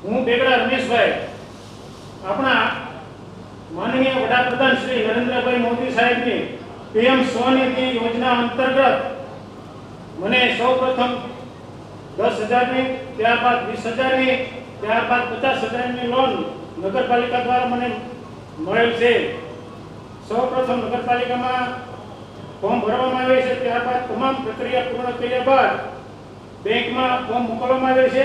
હું બેગડા રમેશભાઈ આપણા માનનીય વડાપ્રધાન શ્રી નરેન્દ્રભાઈ મોદી સાહેબની પીએમ સ્વનિધિ યોજના અંતર્ગત મને સૌપ્રથમ 10,000ની, ત્યારબાદ 20,000ની, ત્યારબાદ 50,000ની લોન નગરપાલિકા દ્વારા મને મળેલ છે. સૌપ્રથમ નગરપાલિકામાં ફોર્મ ભરવામાં આવે છે, ત્યારબાદ તમામ પ્રક્રિયા પૂર્ણ કર્યા બાદ બેંકમાં ફોર્મ મોકલવામાં આવે છે.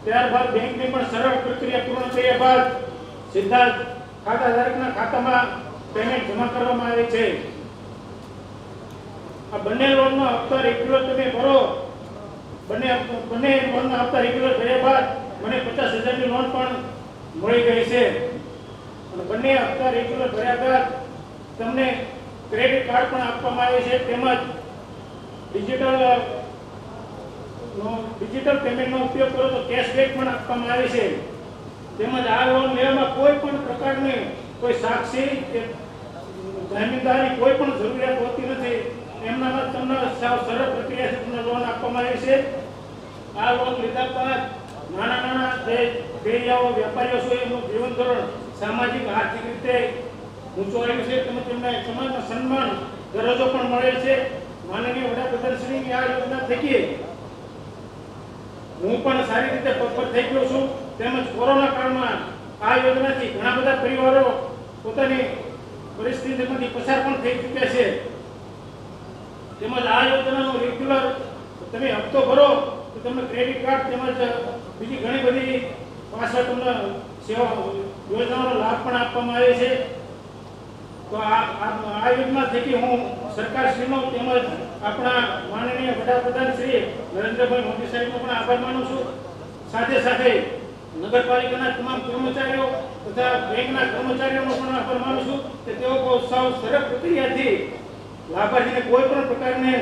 ત્યારબાદ બેંકની પણ સરળ પ્રક્રિયા પૂર્ણ કર્યા બાદ સીધા ખાતાધારકના ખાતામાં પેમેન્ટ જમા કરવામાં આવે છે. આ બંને લોનના હપ્તા રેગ્યુલર તમે ભરો, બંને લોનના હપ્તા રેગ્યુલર ભર્યા બાદ મને 50,000ની લોન પણ મળી ગઈ છે. અને બંને હપ્તા રેગ્યુલર ભર્યા બાદ તમને ક્રેડિટ કાર્ડ પણ આપવામાં આવે છે, તેમજ ડિજિટલ પેમેન્ટનો ઉપયોગ કરો તો કેશબેક પણ આપવામાં આવે છે. તેમજ આ લોન લેવામાં કોઈ પણ પ્રકારની કોઈ સાક્ષી કે જામીનદારની કોઈ પણ જરૂરિયાત હોતી નથી. એમનામાં તમને સાવ સરળ પ્રક્રિયાથી તમને લોન આપવામાં આવે છે. આ લોન લીધા બાદ નાના જે ફેરિયાઓ વેપારીઓ છે એનું જીવન ધોરણ સામાજિક આર્થિક રીતે ઊંચો આવ્યું છે, તેમજ તેમને સમાજમાં સન્માન દરજ્જો પણ મળેલ છે. માનનીય વડાપ્રધાન શ્રીની આ યોજના થકી હું પણ સારી રીતે પગભર થઈ ગયો છું. તેમજ કોરોના કાળમાં આ યોજનાથી ઘણા બધા પરિવારો પોતાની પરિસ્થિતિમાંથી પસાર પણ થઈ ચૂક્યા છે. તેમજ આ યોજનાનો રેગ્યુલર તમે હપ્તો ભરો તો તમને ક્રેડિટ કાર્ડ તેમજ બીજી ઘણી બધી પાછળ તમને સેવા યોજનાઓનો લાભ પણ આપવામાં આવે છે. તો આ યોજના થકી હું સરકારશ્રીનો તેમજ આપણા માનનીય વડાપ્રધાન શ્રી નરેન્દ્રભાઈ મોદી સાહેબનો પણ આભાર માનું છું. સાથે સાથે નગરપાલિકાના તમામ કર્મચારીઓ તથા બેંકના કર્મચારીઓનો પણ આભાર માનું છું કે તેઓ સાવ સરળ પ્રક્રિયાથી લાભાર્થીને કોઈ પણ પ્રકારની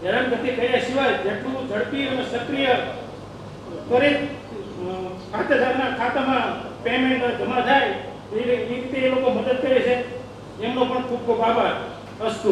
હેરાનગતિ કર્યા સિવાય જેટલું ઝડપી અને સક્રિય ત્વરિત ખાતેદારના ખાતામાં પેમેન્ટ જમા થાય એ રીતે એ લોકો મદદ કરે છે. એમનો પણ ખૂબ ખૂબ આભાર. અસ્તુ.